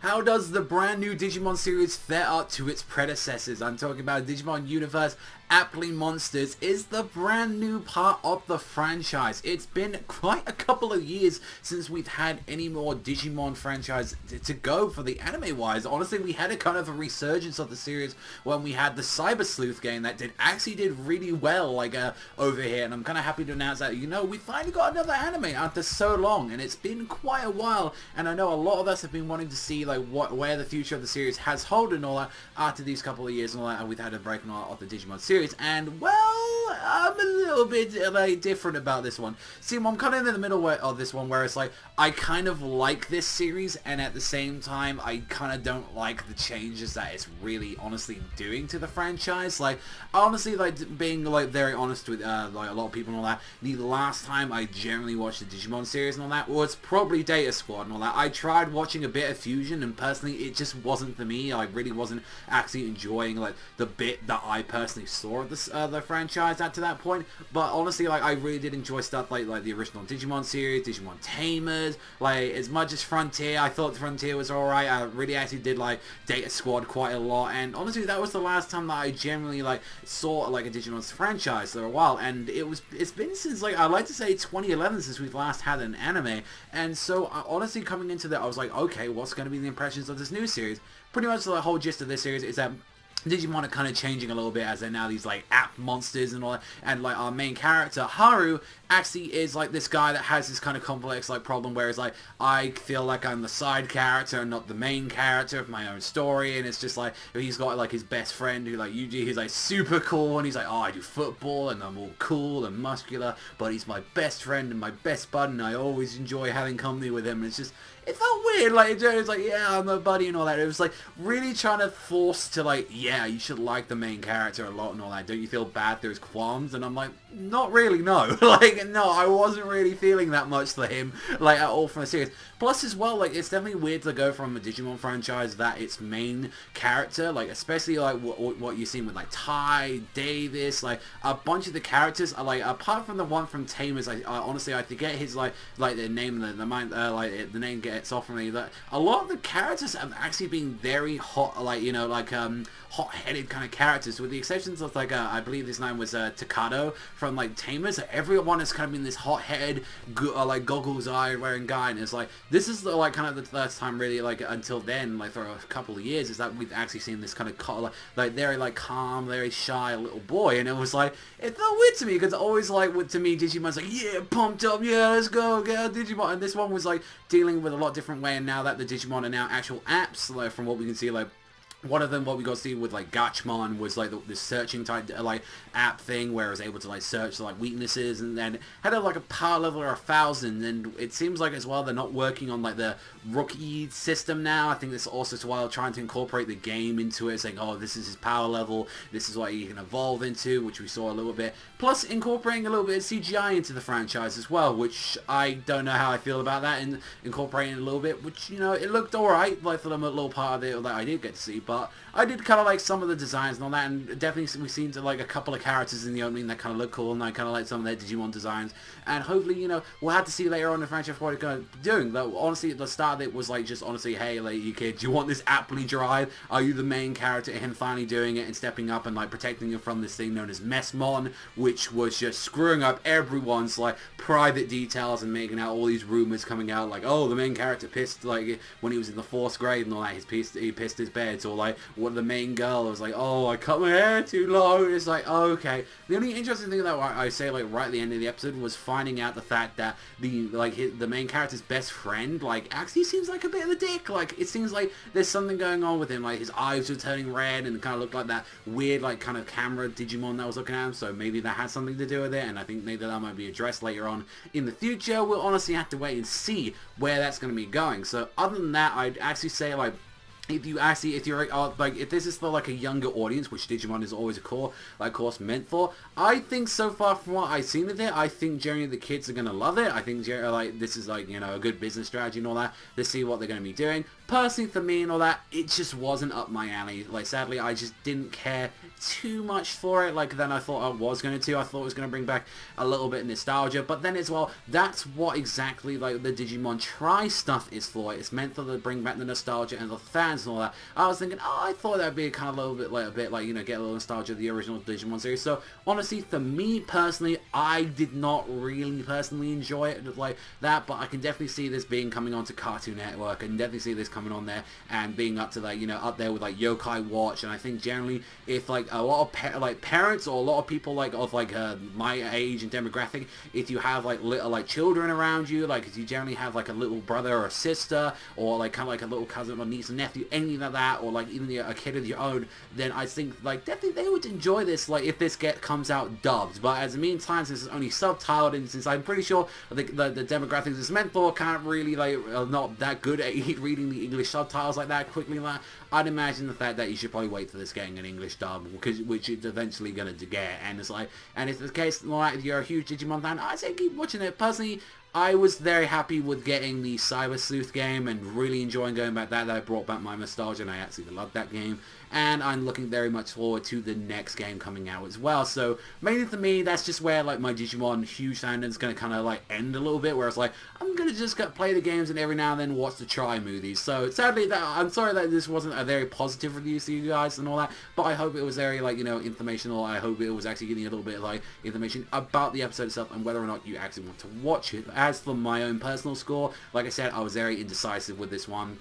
How does the brand new Digimon series fare up to its predecessors? I'm talking about Digimon Universe, Appli Monsters is the brand new part of the franchise. It's been quite a couple of years since we've had any more Digimon franchise to go for the anime wise. Honestly, we had a kind of a resurgence of the series when we had the Cyber Sleuth game that actually did really well over here, and I'm kind of happy to announce that, you know, we finally got another anime after so long, and it's been quite a while, and I know a lot of us have been wanting to see where the future of the series has hold and all that after these couple of years and all that, and we've had a break of the Digimon series. And well, I'm a little bit different about this one. See, I'm kind of in the middle of this one where it's like, I kind of like this series, and at the same time, I kind of don't like the changes that it's really honestly doing to the franchise. Honestly, being very honest with a lot of people and all that, the last time I generally watched the Digimon series and all that was probably Data Squad and all that. I tried watching a bit of Fusion, and personally, it just wasn't for me. I really wasn't actually enjoying the bit that I personally saw of the franchise up to that point. But honestly, I really did enjoy stuff like the original Digimon series, Digimon Tamers. As much as Frontier, I thought Frontier was alright. I really actually did Data Squad quite a lot, and honestly, that was the last time that I generally saw a Digimon franchise for a while. And it's been since I'd like to say 2011 since we've last had an anime. And so honestly, coming into that, I was like, okay, what's going to be the impressions of this new series? Pretty much the whole gist of this series is that Digimon are kind of changing a little bit as they're now these app monsters and all that, and our main character Haru actually is this guy that has this kind of complex problem where it's I feel like I'm the side character and not the main character of my own story, and it's just he's got his best friend who he's super cool, and he's oh, I do football and I'm all cool and muscular, but he's my best friend and my best bud, and I always enjoy having company with him. And it's just, it felt weird, it was yeah, I'm a buddy and all that. It was really trying to force to yeah, you should like the main character a lot and all that. Don't you feel bad through his qualms? And I'm not really, no. No, I wasn't really feeling that much for him, at all from the series. Plus, as well, it's definitely weird to go from a Digimon franchise that its main character, especially what you've seen with Tai, Davis, a bunch of the characters are apart from the one from Tamers, I honestly I forget his the name, the name gets off from me. That a lot of the characters have actually been very hot, hot-headed kind of characters, with the exceptions of I believe his name was Takado from Tamers. Everyone has kind of been this hot-headed, goggles eye wearing guy, and it's this is the kind of the first time really until then for a couple of years is that we've actually seen this kind of very calm, very shy little boy, and it was it felt weird to me because always to me Digimon's yeah, pumped up, yeah, let's go, get Digimon, and this one was dealing with a lot different way, and now that the Digimon are now actual apps, from what we can see, one of them, what we got to see with Gachmon was the searching type app thing where it was able to search weaknesses, and then had a power level of 1,000. And it seems as well they're not working on the rookie system now. I think this also as well trying to incorporate the game into it, saying, oh, this is his power level, this is what he can evolve into, which we saw a little bit. Plus incorporating a little bit of CGI into the franchise as well, which I don't know how I feel about that, and incorporating a little bit, which, you know, it looked alright for the little part of it that I did get to see. But I did kind of like some of the designs and all that, and definitely we've seen a couple of characters in the opening that kind of look cool, and I kind of like some of their Digimon designs, and hopefully, you know, we'll have to see later on in the franchise what it's going to be doing. Though honestly, at the start it was just honestly, hey, you kid, do you want this Appli drive? Are you the main character? And him finally doing it and stepping up and protecting him from this thing known as Messmon, which was just screwing up everyone's private details and making out all these rumors coming out oh, the main character pissed when he was in the 4th grade and all that, he pissed his beds, or what the main girl was oh, I cut my hair too long. It's okay. The only interesting thing that I say right at the end of the episode was finding out the fact that the main character's best friend actually seems like a bit of a dick. It seems there's something going on with him, his eyes were turning red and kind of looked like that weird kind of camera Digimon that was looking at him, so maybe that has something to do with it, and I think maybe that might be addressed later on in the future. We'll honestly have to wait and see where that's going to be going. So other than that, I'd actually say if this is for a younger audience, which Digimon is always a course meant for, I think so far from what I've seen of it, I think generally the kids are gonna love it. I think this is you know, a good business strategy and all that to see what they're gonna be doing. Personally, for me and all that, it just wasn't up my alley. Sadly, I just didn't care too much for it like than I thought I was going to. I thought it was going to bring back a little bit of nostalgia, but then as well, that's what exactly like the Digimon Try stuff is for. It's meant to bring back the nostalgia and the fans and all that. I was thinking, oh, I thought that'd be kind of a little bit like, you know, get a little nostalgia of the original Digimon series. So honestly, for me personally, I did not really personally enjoy it like that, but I can definitely see this being coming onto Cartoon Network, and definitely see this coming on there and being up to like, you know, up there with like Yokai Watch. And I think generally, if like a lot of parents or a lot of people like of like my age and demographic, if you have like little like children around you, like if you generally have like a little brother or a sister, or like kind of like a little cousin or niece and nephew, anything like that, or like even a kid of your own, then I think like definitely they would enjoy this like if this comes out dubbed. But as the meantime, since it's only subtitled, and since I'm pretty sure the demographics it's meant for can't really like are not that good at reading the English subtitles like that quickly, like I'd imagine the fact that you should probably wait for this getting an English dub, which it's eventually gonna get. And it's like, and if it's the case, like if you're a huge Digimon fan, I say keep watching it. Personally, I was very happy with getting the Cyber Sleuth game and really enjoying going back that brought back my nostalgia, and I absolutely loved that game. And I'm looking very much forward to the next game coming out as well. So mainly for me, that's just where like my Digimon huge fandom's gonna kind of like end a little bit, where it's like I'm gonna just play the games and every now and then watch the Try movies. So sadly, I'm sorry that this wasn't a very positive review to you guys and all that, but I hope it was very like, you know, informational. I hope it was actually giving you a little bit of like information about the episode itself and whether or not you actually want to watch it. As for my own personal score, like I said, I was very indecisive with this one.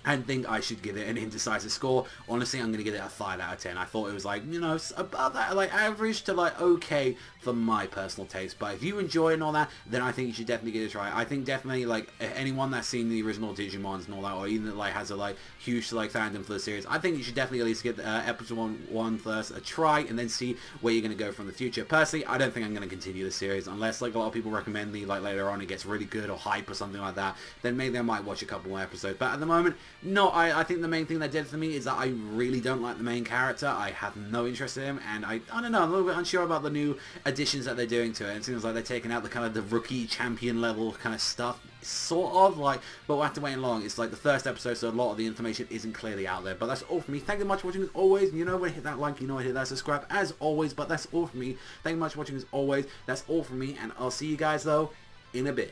I think I should give it an indecisive score. Honestly, I'm going to give it a 5 out of 10. I thought it was like, you know, about that, like average to like okay for my personal taste. But if you enjoy it and all that, then I think you should definitely give it a try. I think definitely like anyone that's seen the original Digimons and all that, or even that like has a like huge like fandom for the series, I think you should definitely at least give episode 1 first a try and then see where you're going to go from the future. Personally, I don't think I'm going to continue the series unless like a lot of people recommend me like later on it gets really good or hype or something like that. Then maybe I might watch a couple more episodes. But at the moment, no, I think the main thing that did for me is that I really don't like the main character. I have no interest in him, and I don't know, I'm a little bit unsure about the new additions that they're doing to it. It seems like they're taking out the kind of the rookie champion level kind of stuff, sort of, like, but we'll have to wait along. It's like the first episode, so a lot of the information isn't clearly out there. But that's all from me. Thank you so much for watching as always. You know when to hit that like, you know when to hit that subscribe as always, but that's all from me. Thank you so much for watching as always. That's all from me, and I'll see you guys though in a bit.